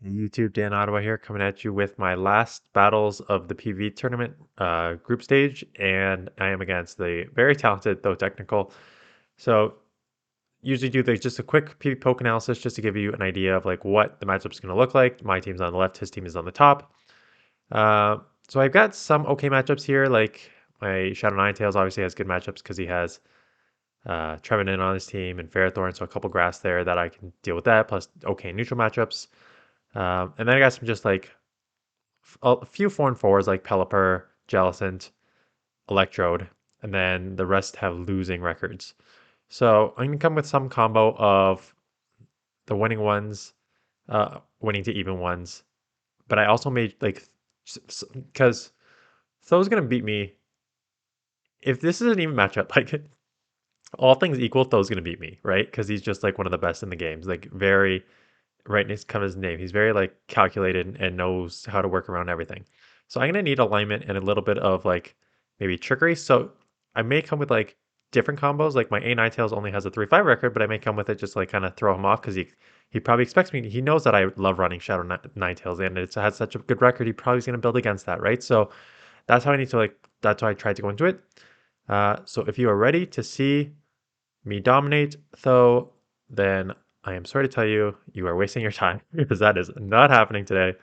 Hey YouTube, DanOttawa here, coming at you with my last battles of the PV tournament group stage, and I am against the very talented ThoTechtical. So usually do just a quick PV poke analysis just to give you an idea of like what the matchup is going to look like. My team's on the left, his team is on the top. Uh, so I've got some okay matchups here, like my Shadow Ninetales obviously has good matchups because he has Trevenant on his team and Ferrothorn, so a couple grass there that I can deal with that, plus okay neutral matchups. And then I got some just like a few foreign fours like Pelipper, Jellicent, Electrode, and then the rest have losing records. So I'm gonna come with some combo of the winning ones, winning to even ones, but I also made like because Tho's gonna beat me if this is an even matchup. Like all things equal, Tho's gonna beat me, right? Because he's just like one of the best in the games. Like very right next to his name. He's very like calculated and knows how to work around everything. So I'm gonna need alignment and a little bit of like maybe trickery. So I may come with like different combos. Like my A9 Tails only has a 3-5 record, but I may come with it just like kind of throw him off because he probably expects me. He knows that I love running Shadow Nine Tails and it has such a good record. He probably is gonna build against that, right? So that's how I need to like. That's how I tried to go into it. So if you are ready to see me dominate, though, then I am sorry to tell you, you are wasting your time because that is not happening today.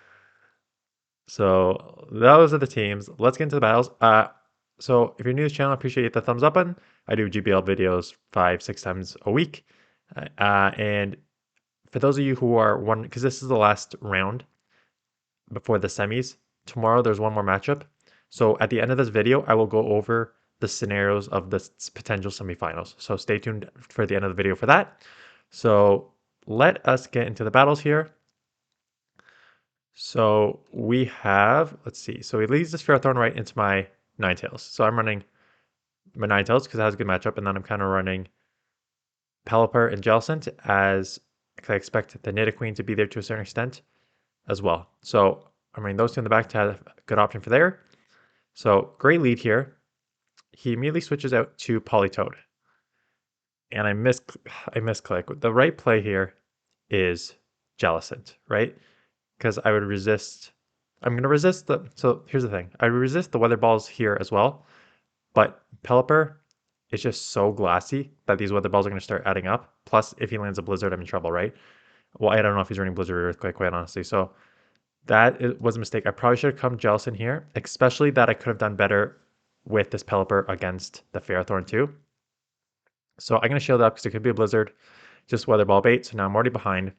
So those are the teams. Let's get into the battles. So if you're new to this channel, I appreciate the thumbs up button. I do GBL videos 5-6 times a week. And for those of you who are wondering, because this is the last round before the semis, tomorrow there's one more matchup. So at the end of this video, I will go over the scenarios of the potential semifinals. So stay tuned for the end of the video for that. So let us get into the battles here. So we have, let's see. So he leads this Ferrothorn right into my Ninetales. So I'm running my Ninetales because it has a good matchup, and then I'm kind of running Pelipper and Jellicent as I expect the Nidoqueen to be there to a certain extent as well. So I'm running those two in the back to have a good option for there. So great lead here. He immediately switches out to Politoed. And I misclick. The right play here is Jellicent, right? Because I would resist. I'm going to resist the. So here's the thing. I resist the weather balls here as well. But Pelipper is just so glassy that these weather balls are going to start adding up. Plus, if he lands a blizzard, I'm in trouble, right? Well, I don't know if he's running blizzard or earthquake, quite honestly. So that was a mistake. I probably should have come Jellicent here, especially that I could have done better with this Pelipper against the Ferrothorn too. So I'm going to shield up because it could be a blizzard, just weather ball bait. So now I'm already behind.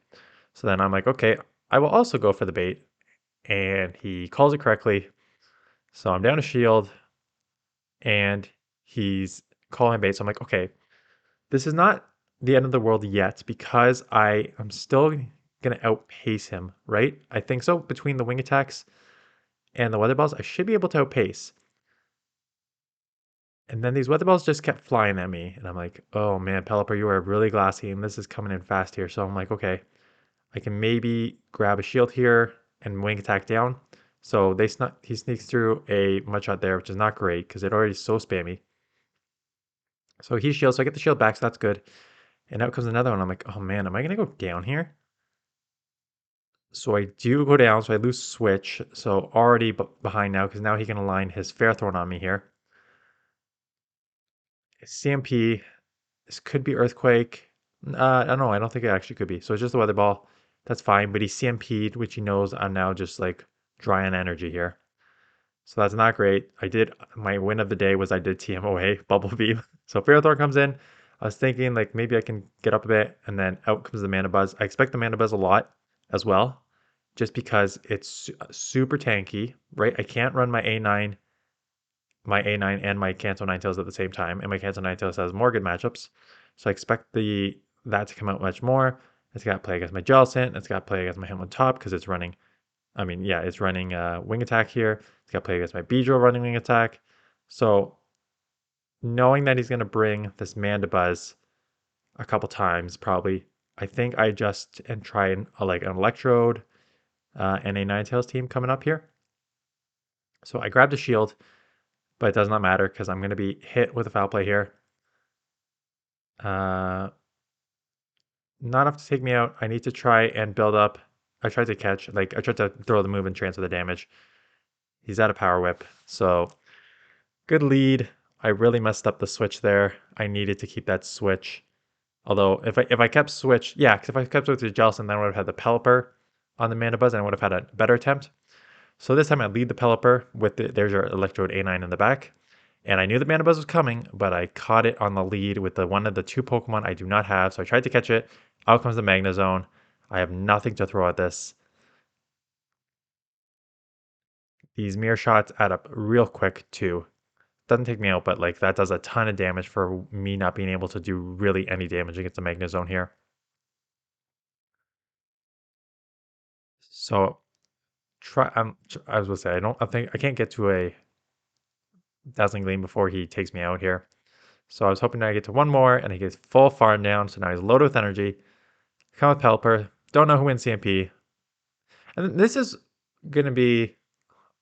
So then I'm like, okay, I will also go for the bait. And he calls it correctly. So I'm down a shield and he's calling bait. So I'm like, okay, this is not the end of the world yet because I am still going to outpace him, right? I think so. Between the wing attacks and the weather balls, I should be able to outpace. And then these weather balls just kept flying at me. And I'm like, oh man, Pelipper, you are really glassy and this is coming in fast here. So I'm like, okay, I can maybe grab a shield here and wing attack down. So he sneaks through a mudshot there, which is not great because it already is so spammy. So he shields, so I get the shield back, so that's good. And out comes another one. I'm like, oh man, am I gonna go down here? So I do go down, so I lose switch. So already behind now, because now he can align his Fairthorn on me here. CMP, this could be Earthquake. I don't know, I don't think it actually could be. So it's just a Weather Ball. That's fine, but he CMP'd, which he knows I'm now just like dry on energy here. So that's not great. My win of the day was I did TMOA, Bubble Beam. So Ferrothorn comes in. I was thinking like maybe I can get up a bit and then out comes the Mana Buzz. I expect the Mana Buzz a lot as well, just because it's super tanky, right? I can't run my A9 and my Kanto Ninetales at the same time, and my Kanto Ninetales has more good matchups. So I expect that to come out much more. It's got to play against my Jellicent. It's got to play against my Hamlet Top because it's running it's running wing attack here. It's got to play against my Beedrill running wing attack. So knowing that he's going to bring this Mandibuzz a couple times, probably, I think I adjust and try like an Electrode and a Ninetales team coming up here. So I grabbed a shield, but it does not matter because I'm going to be hit with a foul play here. Uh, Not enough to take me out. I need to try and build up I tried to catch, like I tried to throw the move and transfer the damage. He's out of power whip, so good lead. I really messed up the switch there. I needed to keep that switch. Although if I kept switch, yeah, because if I kept switch to Jellicent, then I would have had the Pelipper on the Mana Buzz and I would have had a better attempt. So this time I lead the Pelipper with there's your Electrode A9 in the back. And I knew the Mana Buzz was coming, but I caught it on the lead with the one of the two Pokemon I do not have. So I tried to catch it. Out comes the Magnezone. I have nothing to throw at this. These mirror shots add up real quick too. Doesn't take me out, but like that does a ton of damage for me not being able to do really any damage against the Magnezone here. So try. I was gonna say I think I can't get to a Dazzling Gleam before he takes me out here. So I was hoping I get to one more, and he gets full farm down. So now he's loaded with energy. Come with Pelipper. Don't know who wins CMP. And this is gonna be.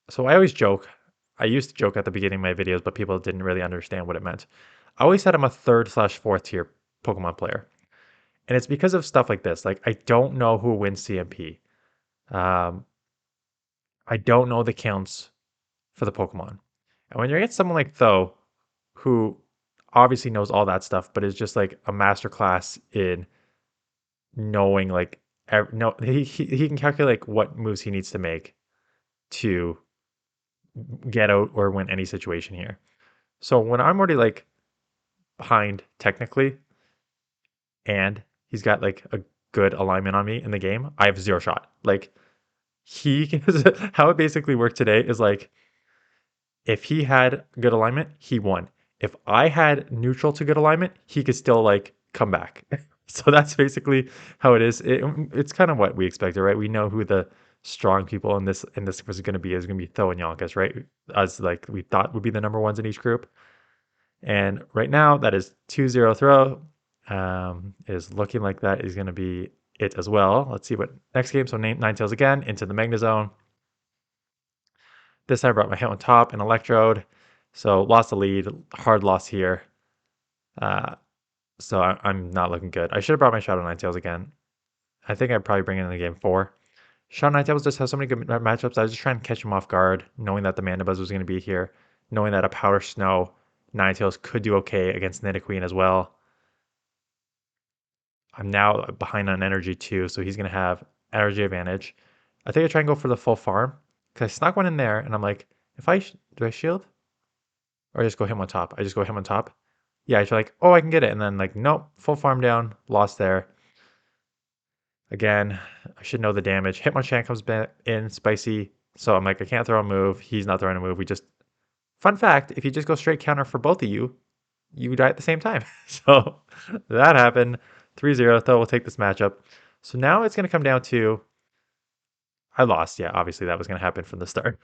So I always joke. I used to joke at the beginning of my videos, but people didn't really understand what it meant. I always said I'm a third/fourth tier Pokemon player, and it's because of stuff like this. Like I don't know who wins CMP. Um, I don't know the counts for the Pokemon. And when you're against someone like Tho, who obviously knows all that stuff, but is just like a masterclass in knowing like no he can calculate like, what moves he needs to make to get out or win any situation here. So when I'm already like behind technically and he's got like a good alignment on me in the game, I have zero shot. Like how it basically worked today is like if he had good alignment, he won. If I had neutral to good alignment, he could still like come back. So that's basically how it is. It's kind of what we expected, right? We know who the strong people in this was going to be. Is going to be Tho and Yonkers, right? As like we thought would be the number ones in each group. And right now, that is 2-0 throw. Is looking like that is going to be it as well. Let's see what next game. So Ninetales again into the Magnezone. This time I brought my hit on top and Electrode. So lost the lead, hard loss here. Uh, so I'm not looking good. I should have brought my Shadow Ninetales again. I think I'd probably bring it in the game 4. Shadow Ninetales just has so many good matchups. I was just trying to catch him off guard, knowing that the Mandibuzz was going to be here, knowing that a Powder Snow Ninetales could do okay against Nidoqueen as well. I'm now behind on energy too, so he's going to have energy advantage. I think I try and go for the full farm because I snuck one in there, and I'm like, if I do I shield or I just go him on top? I just go him on top. Yeah, I feel like, oh, I can get it, and then like, nope, full farm down, lost there. Again, I should know the damage. Hitmonchan comes back in spicy, so I'm like, I can't throw a move. He's not throwing a move. We just fun fact: if you just go straight counter for both of you, you die at the same time. So that happened. 3-0. Though we'll take this matchup. So now it's going to come down to I lost. Yeah, obviously that was going to happen from the start.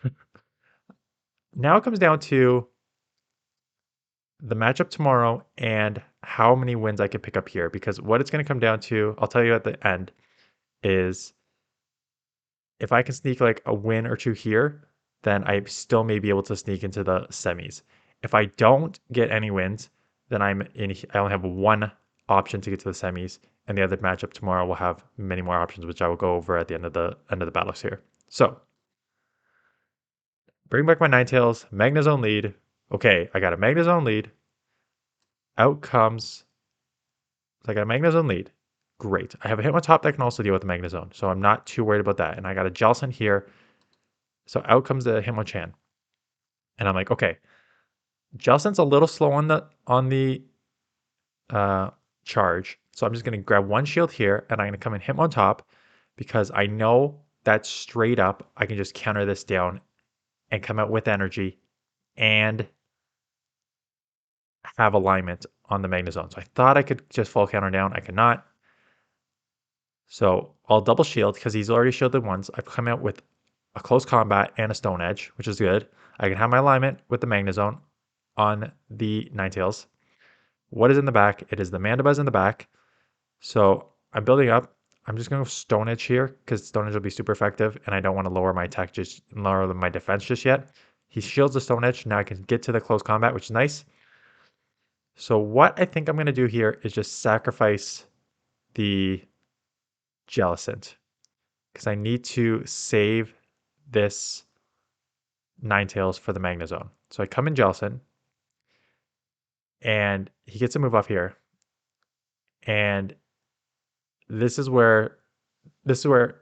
Now it comes down to the matchup tomorrow and how many wins I can pick up here. Because what it's going to come down to, I'll tell you at the end, is if I can sneak like a win or two here, then I still may be able to sneak into the semis. If I don't get any wins, then I only have one option to get to the semis, and the other matchup tomorrow will have many more options, which I will go over at the end of the battles here. So bring back my Ninetales, Magnezone lead. Okay, I got a Magnezone lead. Out comes I got a Magnezone lead. Great. I have a Hitmontop that can also deal with the Magnezone, so I'm not too worried about that. And I got a Jellicent here. So out comes the Hitmonchan. And I'm like, okay, Jellicent's a little slow on the charge. So I'm just gonna grab one shield here and I'm gonna come and Hitmontop because I know that straight up I can just counter this down and come out with energy and have alignment on the Magnezone. So I thought I could just full counter down. I cannot. So I'll double shield because he's already shielded once. I've come out with a close combat and a Stone Edge, which is good. I can have my alignment with the Magnezone on the Ninetales. What is in the back? It is the Mandibuzz in the back. So I'm building up. I'm just going to Stone Edge here because Stone Edge will be super effective, and I don't want to lower my attack lower my defense just yet. He shields the Stone Edge. Now I can get to the close combat, which is nice. So what I think I'm going to do here is just sacrifice the Jellicent. because I need to save this Ninetales for the Magnezone. So I come in Jellicent, and he gets a move off here. And this is where this is where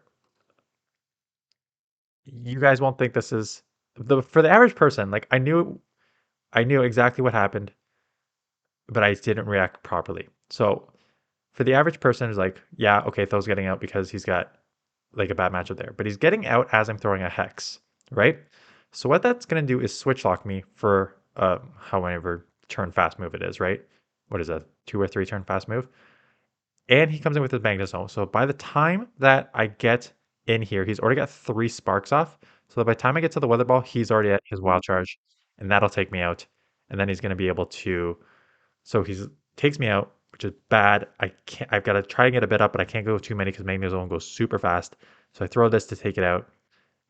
you guys won't think this is the for the average person. Like I knew exactly what happened, but I didn't react properly. So for the average person, is like, yeah, okay, Tho's getting out because he's got like a bad matchup there, but he's getting out as I'm throwing a hex, right? So what that's gonna do is switch lock me for however turn fast move it is, right? What is that, 2 or 3 turn fast move? And he comes in with his Magnezone. So by the time that I get in here, he's already got 3 sparks off. So by the time I get to the Weather Ball, he's already at his Wild Charge, and that'll take me out. And then he's going to be able to. So he's takes me out, which is bad. I can't. I've got to try and get a bit up, but I can't go too many because Magnezone goes super fast. So I throw this to take it out.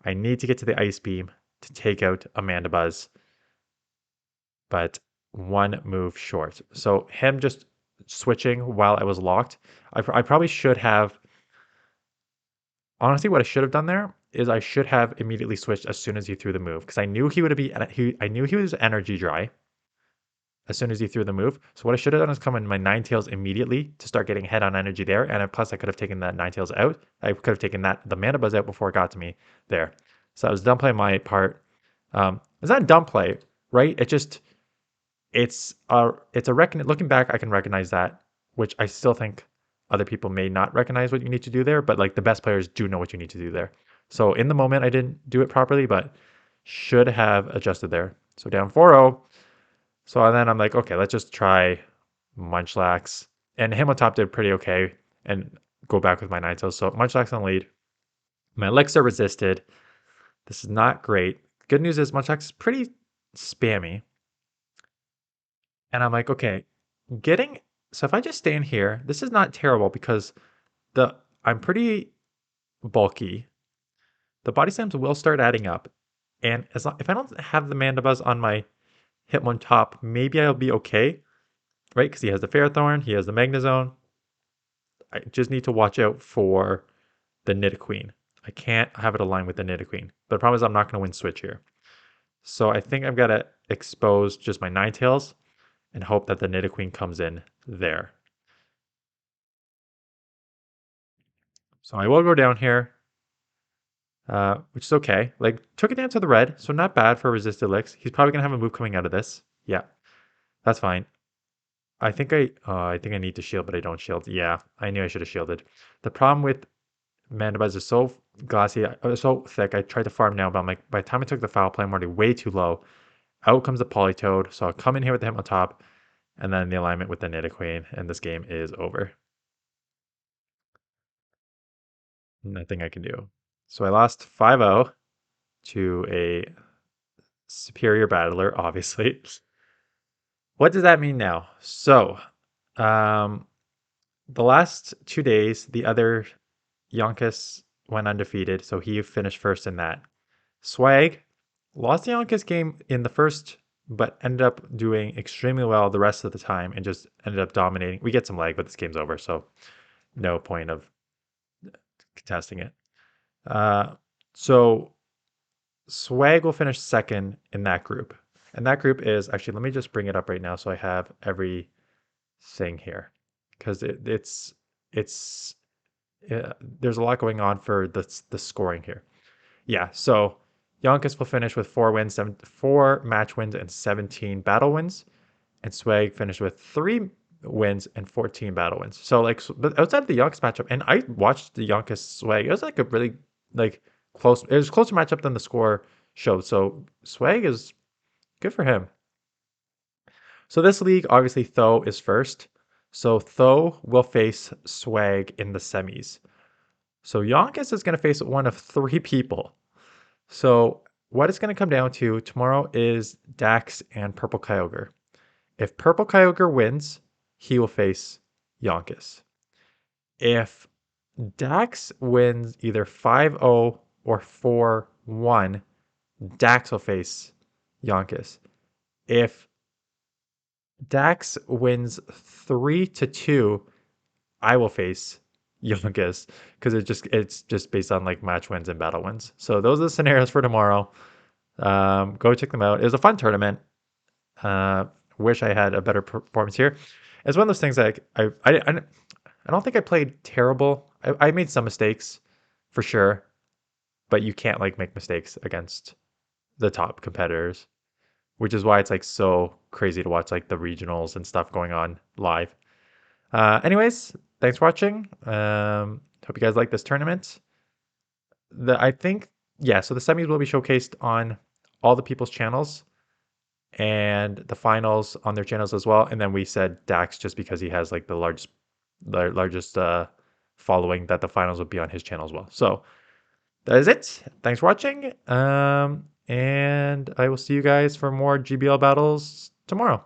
I need to get to the Ice Beam to take out Amanda Buzz, but 1 move short. So him just switching while I was locked. I probably should have. Honestly, what I should have done there is I should have immediately switched as soon as he threw the move because I knew he would be. I knew he was energy dry as soon as he threw the move. So what I should have done is come in my Ninetales immediately to start getting head on energy there. And plus, I could have taken that Ninetales out. I could have taken the Mana Buzz out before it got to me there. So I was dumb playing my part. It's not a dumb play, right? It's a looking back, I can recognize that, which I still think other people may not recognize what you need to do there, but like the best players do know what you need to do there. So in the moment I didn't do it properly, but should have adjusted there. So down 4-0. So then I'm like, okay, let's just try Munchlax. And Himotop did pretty okay and go back with my Ninetales. So Munchlax on lead. My Elixir resisted. This is not great. Good news is Munchlax is pretty spammy. And I'm like, okay, getting so if I just stay in here, this is not terrible because the I'm pretty bulky. The body slams will start adding up. And as long, if I don't have the Mandibuzz on my Hitmontop, maybe I'll be okay, right? Because he has the Ferrothorn, he has the Magnezone. I just need to watch out for the Nidoqueen. I can't have it aligned with the Nidoqueen. But the problem is I'm not going to win Switch here. So I think I've got to expose just my Ninetales and hope that the Nidoqueen comes in there. So I will go down here, which is okay. Like, took it down to the red, so not bad for resisted licks. He's probably going to have a move coming out of this. Yeah, that's fine. I think I need to shield, but I don't shield. Yeah, I knew I should have shielded. The problem with Mandibuzz is so glassy, so thick. I tried to farm now, but I'm like, by the time I took the foul play, I'm already way too low. Out comes the Politoed, so I'll come in here with the Him on top, and then the alignment with the Nidoqueen, and this game is over. Nothing I can do. So I lost 5-0 to a superior battler, obviously. What does that mean now? So, um, the last 2 days, the other Yonkis went undefeated, so he finished first in that. Swag lost the Yonkis game in the first, but ended up doing extremely well the rest of the time and just ended up dominating. We get some lag, but this game's over, so no point of contesting it. Uh, so Swag will finish second in that group. And that group is actually, let me just bring it up right now so I have everything here. Because it's there's a lot going on for the scoring here. Yeah, so Yonkis will finish with 4 wins, 4 match wins, and 17 battle wins. And Swag finished with 3 wins and 14 battle wins. So like, but outside of the Yonkis matchup, and I watched the Yonkis Swag, it was like a really like close. It was a closer matchup than the score showed. So Swag is good for him. So this league, obviously, Tho is first. So Tho will face Swag in the semis. So Yonkis is going to face one of 3 people. So what it's going to come down to tomorrow is Dax and Purple Kyogre. If Purple Kyogre wins, he will face Yonkis. If Dax wins either 5-0 or 4-1, Dax will face Yonkis. If Dax wins 3-2, I will face youngest because it's just based on like match wins and battle wins. So those are the scenarios for tomorrow. Go check them out. It was a fun tournament. Uh, wish I had a better performance here. It's one of those things that I don't think I played terrible. I made some mistakes for sure, but you can't like make mistakes against the top competitors, which is why it's like so crazy to watch like the regionals and stuff going on live. Anyways, thanks for watching. Hope you guys like this tournament. I think yeah, so the semis will be showcased on all the people's channels and the finals on their channels as well. And then we said Dax just because he has like the largest following that the finals would be on his channel as well. So that is it. Thanks for watching. And I will see you guys for more GBL battles tomorrow.